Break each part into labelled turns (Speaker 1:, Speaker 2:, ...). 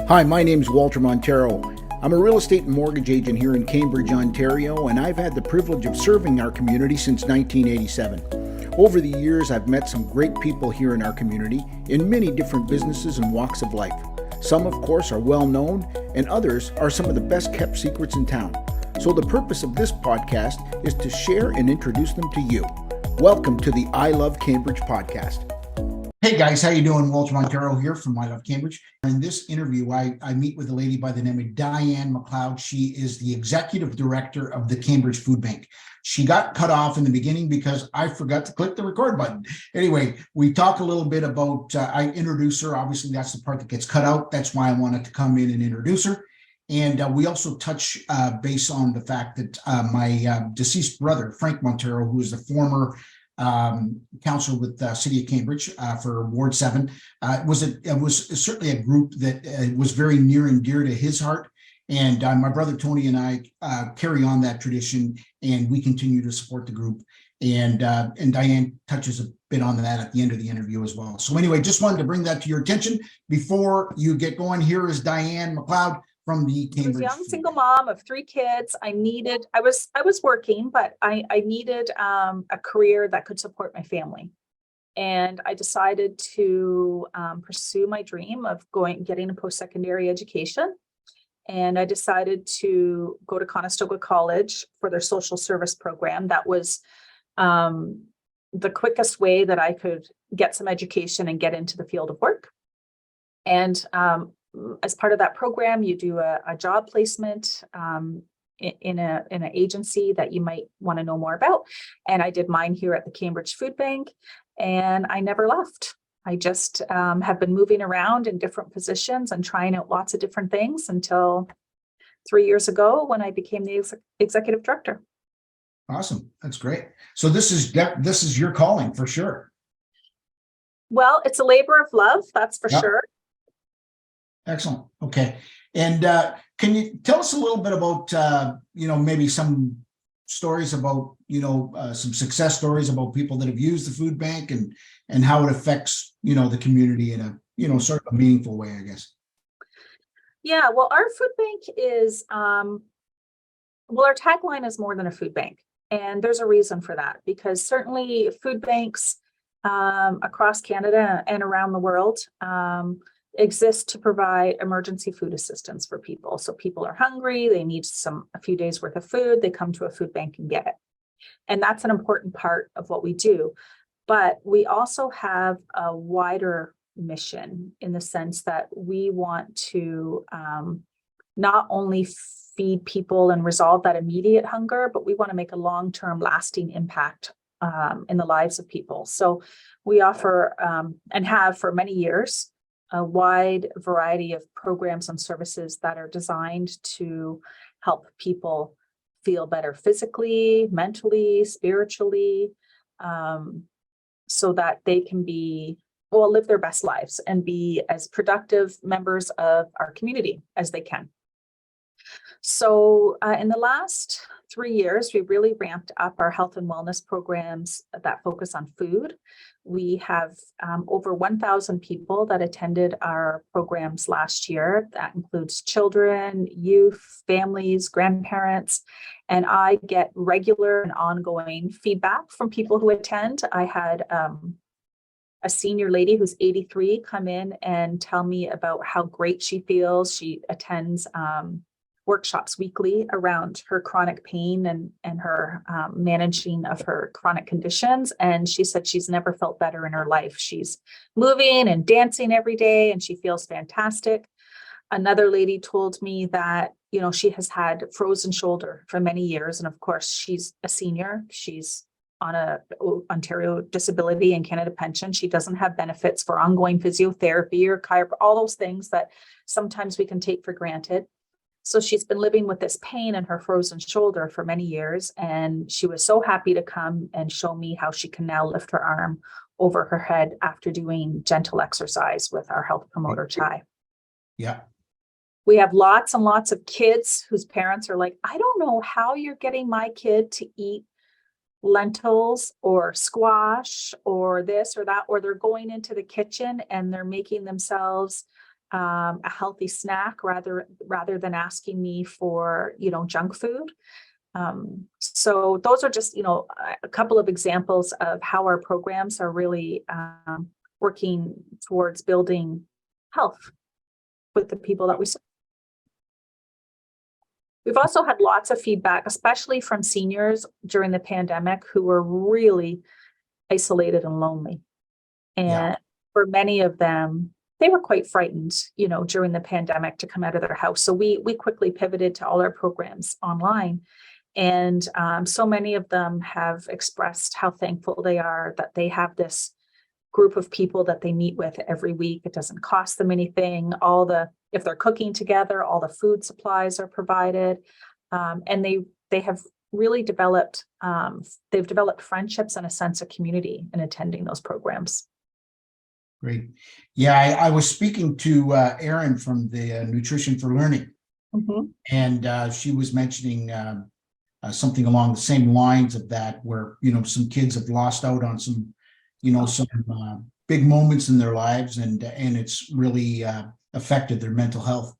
Speaker 1: Hi, my name's Walter Montero. I'm a real estate and mortgage agent here in Cambridge, Ontario, and I've had the privilege of serving our community since 1987. Over the years, I've met some great people here in our community in many different businesses and walks of life. Some, of course, are well known, and others are some of the best kept secrets in town. So the purpose of this podcast is to share and introduce them to you. Welcome to the I Love Cambridge podcast. Hey guys, how you doing? Walter Montero here from I Love Cambridge. In this interview, I meet with a lady by the name of Dianne McLeod. She is the executive director of the Cambridge Food Bank. She got cut off in the beginning because I forgot to click the record button. Anyway, we talk a little bit about, I introduce her. Obviously, that's the part that gets cut out. That's why I wanted to come in and introduce her. And we also touch base on the fact that my deceased brother, Frank Montero, who is the former council with the city of Cambridge for Ward 7, was certainly a group that was very near and dear to his heart. And my brother Tony and I carry on that tradition, and we continue to support the group. And Dianne touches a bit on that at the end of the interview as well. So anyway, just wanted to bring that to your attention before you get going. Here is Dianne McLeod from the Cambridge.
Speaker 2: I was a young single mom of 3 kids. I was working, but I needed a career that could support my family. And I decided to pursue my dream of getting a post-secondary education. And I decided to go to Conestoga College for their social service program. That was the quickest way that I could get some education and get into the field of work. And as part of that program, you do a job placement in an agency that you might want to know more about. And I did mine here at the Cambridge Food Bank, and I never left. I just have been moving around in different positions and trying out lots of different things until 3 years ago when I became the executive director.
Speaker 1: Awesome. That's great. So this is your calling for sure.
Speaker 2: Well, it's a labor of love, that's for sure.
Speaker 1: Excellent. Okay. And can you tell us a little bit about, maybe some stories about, some success stories about people that have used the food bank and how it affects, the community in a, sort of a meaningful way, I guess.
Speaker 2: Yeah, well, our food bank is, our tagline is more than a food bank. And there's a reason for that, because certainly food banks across Canada and around the world exist to provide emergency food assistance for people. So people are hungry, they need a few days worth of food, they come to a food bank and get it. And that's an important part of what we do. But we also have a wider mission in the sense that we want to not only feed people and resolve that immediate hunger, but we want to make a long-term lasting impact in the lives of people. So we offer and have for many years a wide variety of programs and services that are designed to help people feel better physically, mentally, spiritually, so that they can live their best lives and be as productive members of our community as they can. So in the last 3 years, we really ramped up our health and wellness programs that focus on food. We have over 1,000 people that attended our programs last year. That includes children, youth, families, grandparents, and I get regular and ongoing feedback from people who attend. I had a senior lady who's 83 come in and tell me about how great she feels. She attends workshops weekly around her chronic pain and her managing of her chronic conditions. And she said she's never felt better in her life. She's moving and dancing every day and she feels fantastic. Another lady told me that, she has had frozen shoulder for many years. And of course, she's a senior. She's on a Ontario disability and Canada pension. She doesn't have benefits for ongoing physiotherapy or chiropractic, all those things that sometimes we can take for granted. So she's been living with this pain in her frozen shoulder for many years. And she was so happy to come and show me how she can now lift her arm over her head after doing gentle exercise with our health promoter, Chai.
Speaker 1: Yeah.
Speaker 2: We have lots and lots of kids whose parents are like, I don't know how you're getting my kid to eat lentils or squash or this or that, or they're going into the kitchen and they're making themselves a healthy snack rather than asking me for, junk food. So those are just, a couple of examples of how our programs are really working towards building health with the people that we serve. We've also had lots of feedback, especially from seniors during the pandemic who were really isolated and lonely. And for many of them, they were quite frightened, during the pandemic to come out of their house. So we quickly pivoted to all our programs online. And so many of them have expressed how thankful they are that they have this group of people that they meet with every week. It doesn't cost them anything. If they're cooking together, all the food supplies are provided. And they have really developed friendships and a sense of community in attending those programs.
Speaker 1: Great. Yeah, I was speaking to Erin from the Nutrition for Learning, and she was mentioning something along the same lines of that, where, some kids have lost out on some, some big moments in their lives, and it's really affected their mental health.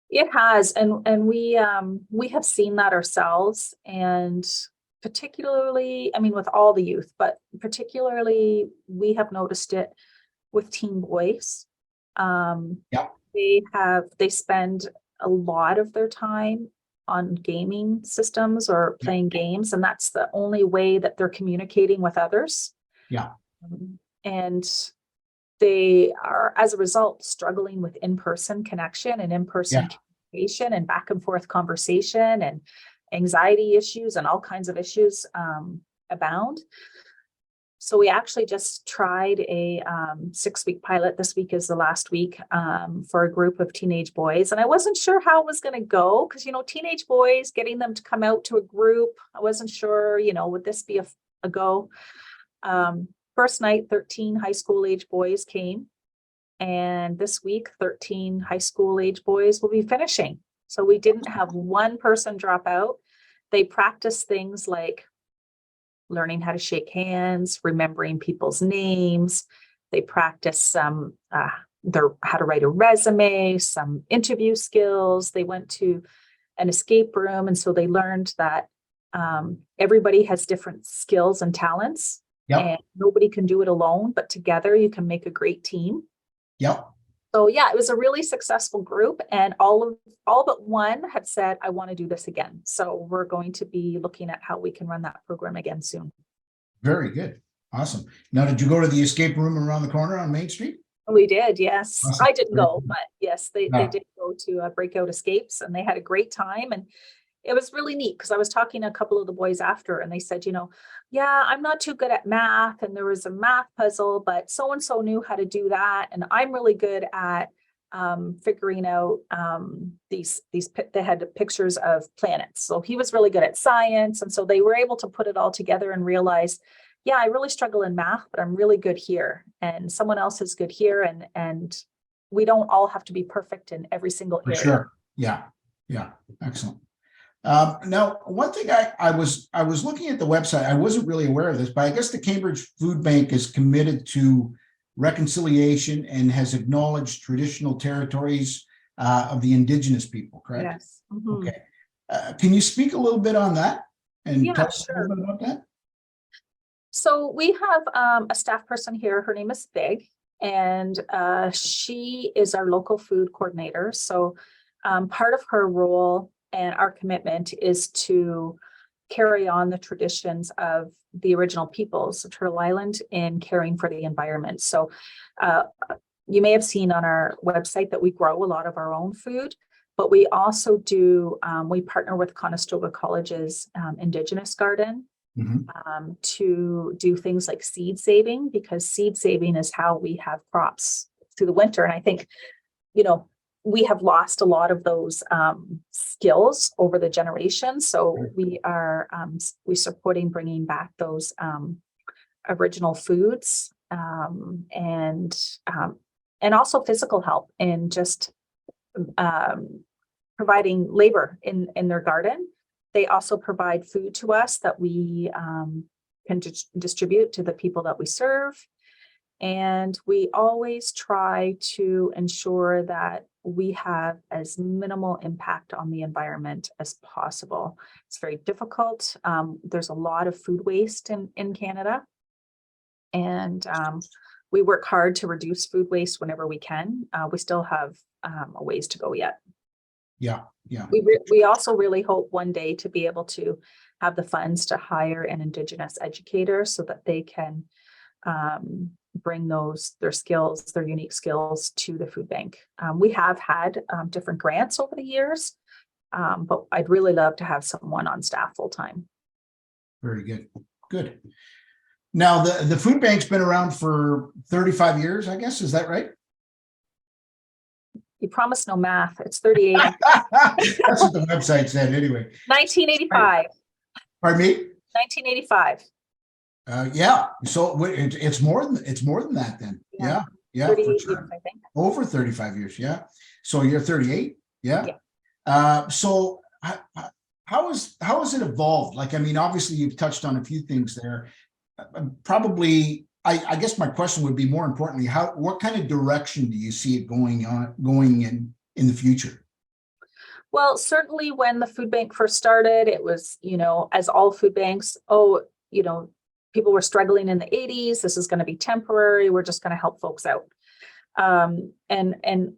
Speaker 2: It has, and we have seen that ourselves, and particularly, with all the youth, but particularly we have noticed it with teen boys. They spend a lot of their time on gaming systems or playing games, and that's the only way that they're communicating with others. And they are, as a result, struggling with in-person connection and in-person communication and back and forth conversation, and anxiety issues and all kinds of issues abound. So we actually just tried a 6-week pilot. This week is the last week for a group of teenage boys. And I wasn't sure how it was going to go because, teenage boys, getting them to come out to a group, I wasn't sure, would this be a go? First night, 13 high school age boys came. And this week, 13 high school age boys will be finishing. So we didn't have one person drop out. They practiced things like learning how to shake hands, remembering people's names. They practiced some how to write a resume, some interview skills. They went to an escape room, and so they learned that everybody has different skills and talents, and nobody can do it alone, but together you can make a great team. So it was a really successful group, and all but one had said, I want to do this again. So we're going to be looking at how we can run that program again soon. Very good. Awesome. Now, did you go to the escape room around the corner on Main Street? We did, yes. Awesome. I didn't go, but yes, they did go to Breakout Escapes, and they had a great time. And it was really neat because I was talking to a couple of the boys after, and they said, I'm not too good at math, and there was a math puzzle, but so-and-so knew how to do that. And I'm really good at figuring out they had pictures of planets. So he was really good at science. And so they were able to put it all together and realize, I really struggle in math, but I'm really good here. And someone else is good here. And we don't all have to be perfect in every single area. For sure. Yeah. Excellent. Now, one thing I was looking at the website, I wasn't really aware of this, but I guess the Cambridge Food Bank is committed to reconciliation and has acknowledged traditional territories of the Indigenous people, correct? Yes. Okay. Can you speak a little bit on that and tell us a little bit about that? So we have a staff person here. Her name is Big, and she is our local food coordinator. So part of her role and our commitment is to carry on the traditions of the original peoples of Turtle Island in caring for the environment. So you may have seen on our website that we grow a lot of our own food, but we also do, we partner with Conestoga College's Indigenous Garden to do things like seed saving, because seed saving is how we have crops through the winter. And I think, we have lost a lot of those skills over the generations. So we are supporting bringing back those original foods and also physical help in just providing labor in their garden. They also provide food to us that we can distribute to the people that we serve. And we always try to ensure that we have as minimal impact on the environment as possible. It's very difficult. There's a lot of food waste in Canada. And we work hard to reduce food waste whenever we can. We still have a ways to go yet.
Speaker 1: Yeah, yeah.
Speaker 2: We also really hope one day to be able to have the funds to hire an Indigenous educator so that they can bring their unique skills to the food bank. We have had different grants over the years, but I'd really love to have someone on staff full time.
Speaker 1: Very good. Good. Now, the food bank's been around for 35 years, I guess. Is that right?
Speaker 2: You promised no math. It's 38.
Speaker 1: That's what the website said anyway.
Speaker 2: 1985.
Speaker 1: Pardon me?
Speaker 2: 1985.
Speaker 1: Yeah. So it's more than that then. Yeah. Yeah.
Speaker 2: 38
Speaker 1: for sure.
Speaker 2: years, I think.
Speaker 1: Over 35 years. Yeah. So you're 38. Yeah. So how has it evolved? Like, I mean, obviously you've touched on a few things there. Probably, I guess my question would be more importantly, what kind of direction do you see it going in the future?
Speaker 2: Well, certainly when the food bank first started, it was, as all food banks, people were struggling in the 80s. This is going to be temporary. We're just going to help folks out. And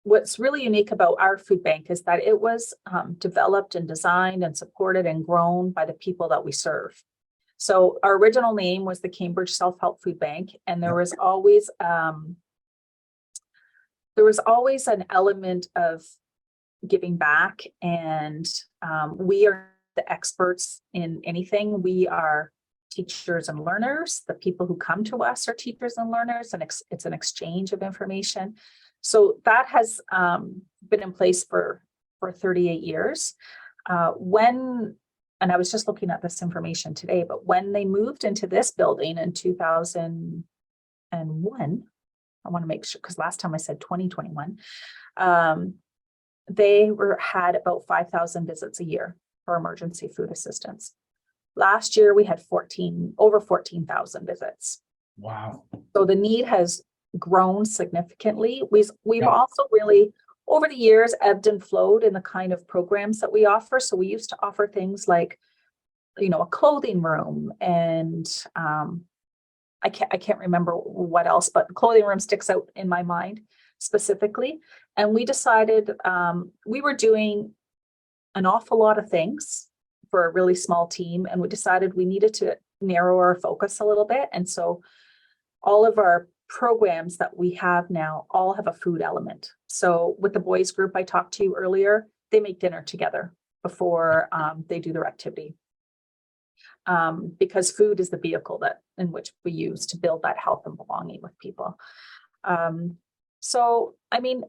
Speaker 2: what's really unique about our food bank is that it was developed and designed and supported and grown by the people that we serve. So our original name was the Cambridge Self-Help Food Bank, and there was always an element of giving back, and we are the experts in anything. We are teachers and learners. The people who come to us are teachers and learners, and it's an exchange of information. So that has been in place for 38 years. And I was just looking at this information today, but when they moved into this building in 2001, I want to make sure, because last time I said 2021, they had about 5,000 visits a year for emergency food assistance. Last year, we had over 14,000 visits.
Speaker 1: Wow.
Speaker 2: So the need has grown significantly. We've also really, over the years, ebbed and flowed in the kind of programs that we offer. So we used to offer things like, a clothing room, and I can't remember what else, but clothing room sticks out in my mind specifically. And we decided we were doing an awful lot of things for a really small team, and we decided we needed to narrow our focus a little bit. And so all of our programs that we have now all have a food element. So with the boys group I talked to you earlier, they make dinner together before they do their activity. Because food is the vehicle in which we use to build that health and belonging with people. So, I mean,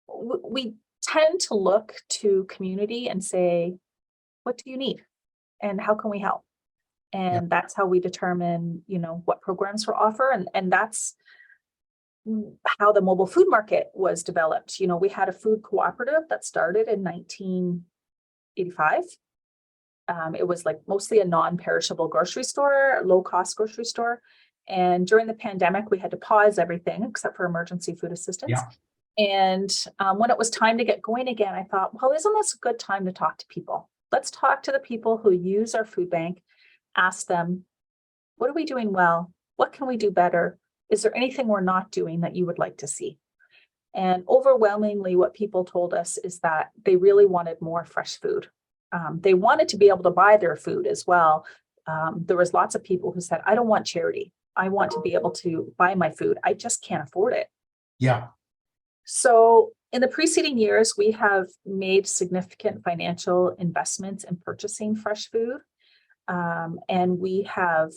Speaker 2: we tend to look to community and say, what do you need? And how can we help? And that's how we determine, what programs we offer. And that's how the mobile food market was developed. We had a food cooperative that started in 1985. It was like mostly a non-perishable grocery store, low-cost grocery store. And during the pandemic, we had to pause everything except for emergency food assistance. And when it was time to get going again, I thought, well, isn't this a good time to talk to people? Let's talk to the people who use our food bank, ask them, what are we doing well? What can we do better? Is there anything we're not doing that you would like to see? And overwhelmingly, what people told us is that they really wanted more fresh food. They wanted to be able to buy their food as well. There was lots of people who said, I don't want charity. I want to be able to buy my food. I just can't afford it.
Speaker 1: Yeah.
Speaker 2: So in the preceding years, we have made significant financial investments in purchasing fresh food. And we have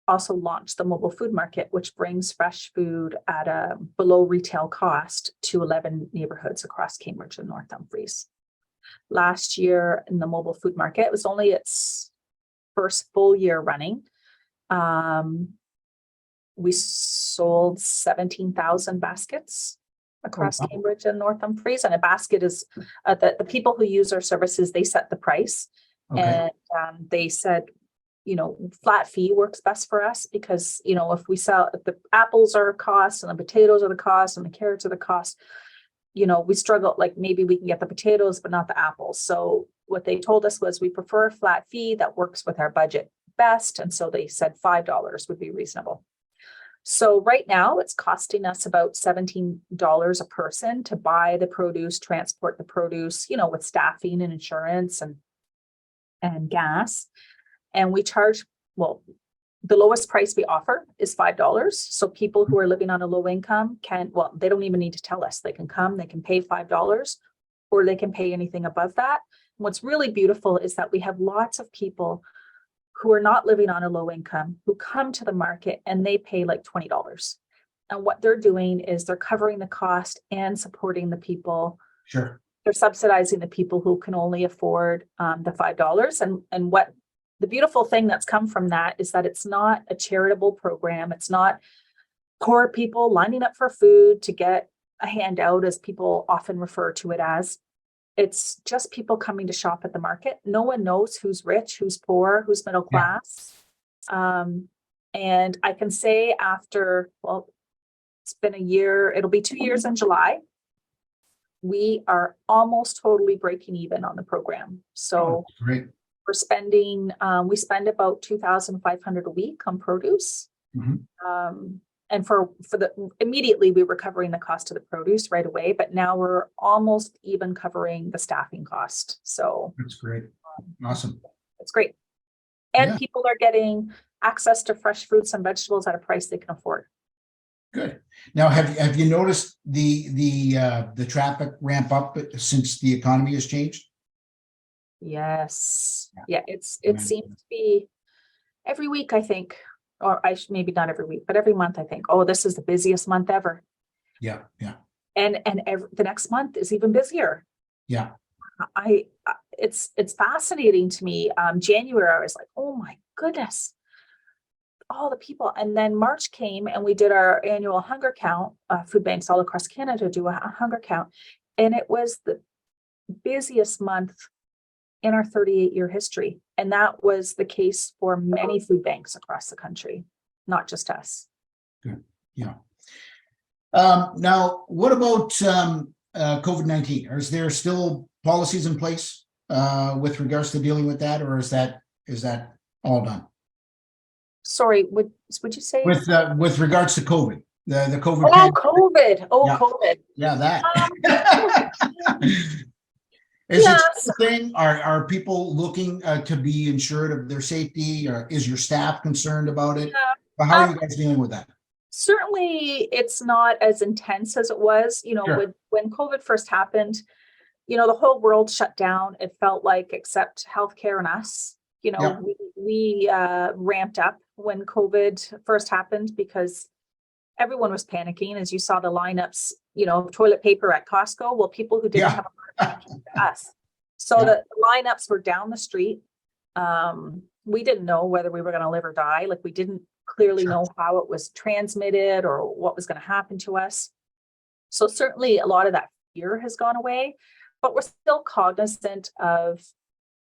Speaker 2: also launched the mobile food market, which brings fresh food at a below retail cost to 11 neighborhoods across Cambridge and North Dumfries. Last year in the mobile food market, it was only its first full year running. We sold 17,000 baskets across Cambridge and North Dumfries. And a basket is the people who use our services, they set the price. And they said, flat fee works best for us because, if the apples are a cost and the potatoes are the cost and the carrots are the cost, we struggle, like maybe we can get the potatoes, but not the apples. So what they told us was we prefer a flat fee that works with our budget best. And so they said $5 would be reasonable. So right now it's costing us about $17 a person to buy the produce, transport the produce, with staffing and insurance and gas. And we charge, the lowest price we offer is $5. So people who are living on a low income they don't even need to tell us. They can come, they can pay $5, or they can pay anything above that. And what's really beautiful is that we have lots of people who are not living on a low income who come to the market and they pay like $20. And what they're doing is they're covering the cost and supporting the people.
Speaker 1: Sure.
Speaker 2: They're subsidizing the people who can only afford the $5. And what the beautiful thing that's come from that is that it's not a charitable program. It's not poor people lining up for food to get a handout, as people often refer to it as. It's just people coming to shop at the market. No one knows who's rich, who's poor, who's middle class. And I can say after, it's been a year, it'll be 2 years in July. We are almost totally breaking even on the program. So
Speaker 1: great.
Speaker 2: We're spending, we spend about $2,500 a week on produce.
Speaker 1: Mm-hmm.
Speaker 2: And immediately we were covering the cost of the produce right away, but now we're almost even covering the staffing cost. So
Speaker 1: that's great. Awesome.
Speaker 2: It's great. And people are getting access to fresh fruits and vegetables at a price they can afford.
Speaker 1: Good. Now, have you noticed the traffic ramp up since the economy has changed?
Speaker 2: Yes. Yeah. It seems to be every week, I think, or maybe not every week, but every month, I think, oh, this is the busiest month ever.
Speaker 1: Yeah. Yeah.
Speaker 2: And the next month is even busier.
Speaker 1: Yeah.
Speaker 2: It's fascinating to me. January, I was like, oh my goodness, all the people. And then March came and we did our annual hunger count. Food banks all across Canada do a hunger count. And it was the busiest month in our 38-year history. And that was the case for many food banks across the country, not just us.
Speaker 1: Good. Yeah. Now, what about COVID-19? Is there still policies in place with regards to dealing with that, or is that all done?
Speaker 2: Sorry, would you say
Speaker 1: with regards to COVID, the COVID?
Speaker 2: Oh, COVID! Oh, yeah. COVID!
Speaker 1: Yeah, that. Is it a thing? Are people looking to be insured of their safety, or is your staff concerned about it? But how are you guys dealing with that?
Speaker 2: Certainly, it's not as intense as it was. Sure. When COVID first happened, the whole world shut down. It felt like, except healthcare and us. We ramped up when COVID first happened because everyone was panicking. As you saw the lineups, toilet paper at Costco. Well, people who didn't have a us. So the lineups were down the street. We didn't know whether we were going to live or die. Like, we didn't clearly know how it was transmitted or what was going to happen to us. So certainly a lot of that fear has gone away, but we're still cognizant of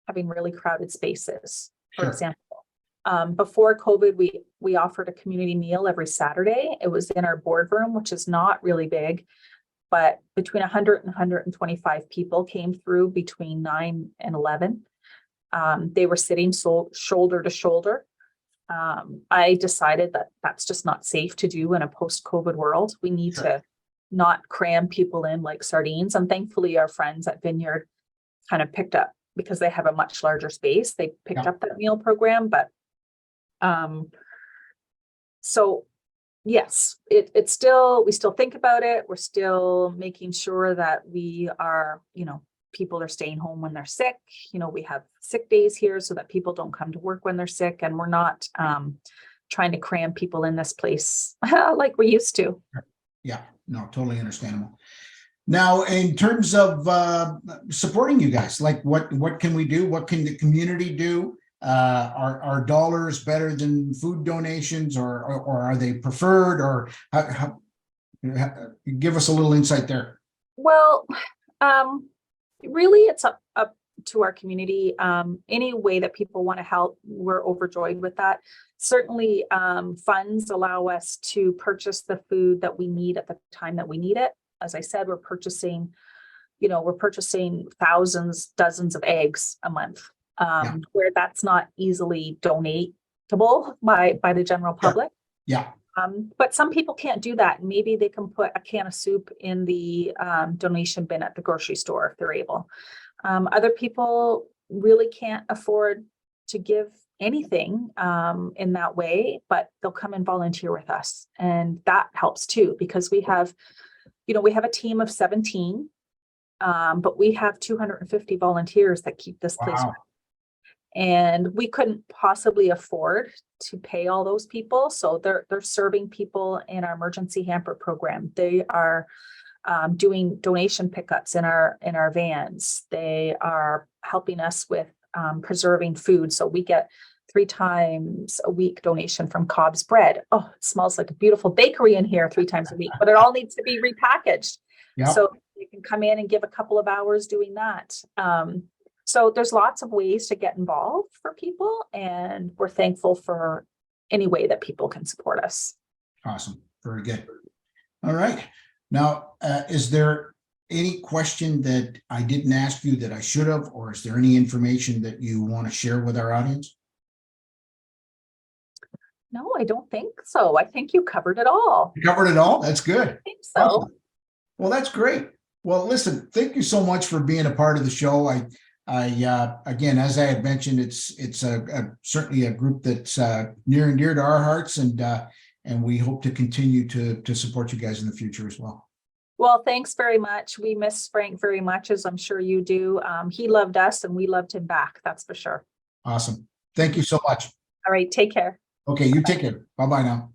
Speaker 2: having really crowded spaces. For example, before COVID, we offered a community meal every Saturday. It was in our boardroom, which is not really big, but between 100 and 125 people came through between 9 and 11. They were sitting shoulder to shoulder. I decided that that's just not safe to do in a post-COVID world. We need to not cram people in like sardines. And thankfully, our friends at Vineyard kind of picked up, because they have a much larger space. They picked up that meal program. But so yes, it's still, we still think about it. We're still making sure that we are, people are staying home when they're sick. We have sick days here so that people don't come to work when they're sick, and we're not trying to cram people in this place like we used to.
Speaker 1: Yeah, no, totally understandable. Now, in terms of supporting you guys, like what can we do? What can the community do? Are dollars better than food donations, or are they preferred? Or how, give us a little insight there.
Speaker 2: Well, really, it's to our community. Any way that people want to help, we're overjoyed with that. Certainly, funds allow us to purchase the food that we need at the time that we need it. As I said, we're purchasing thousands, dozens of eggs a month, where that's not easily donatable by the general public.
Speaker 1: Yeah.
Speaker 2: But some people can't do that. Maybe they can put a can of soup in the donation bin at the grocery store if they're able. Other people really can't afford to give anything in that way, but they'll come and volunteer with us. And that helps too, because we have a team of 17, but we have 250 volunteers that keep this place running. And we couldn't possibly afford to pay all those people. So they're serving people in our emergency hamper program. They are doing donation pickups in our vans. They are helping us with preserving food. So we get 3 times a week donation from Cobb's Bread. Oh, it smells like a beautiful bakery in here 3 times a week, but it all needs to be repackaged. Yep. So you can come in and give a couple of hours doing that. So there's lots of ways to get involved for people, and we're thankful for any way that people can support us.
Speaker 1: Awesome. Very good. All right. Now, is there any question that I didn't ask you that I should have, or is there any information that you want to share with our audience?
Speaker 2: No, I don't think so. I think you covered it all.
Speaker 1: You covered it all? That's good.
Speaker 2: I think so.
Speaker 1: Awesome. Well, that's great. Well, listen, thank you so much for being a part of the show. Again, as I had mentioned, it's certainly a group that's near and dear to our hearts, and we hope to continue to support you guys in the future as well.
Speaker 2: Well, thanks very much. We miss Frank very much, as I'm sure you do. He loved us and we loved him back. That's for sure.
Speaker 1: Awesome. Thank you so much.
Speaker 2: All right. Take care.
Speaker 1: Okay. You take care. Bye-bye now.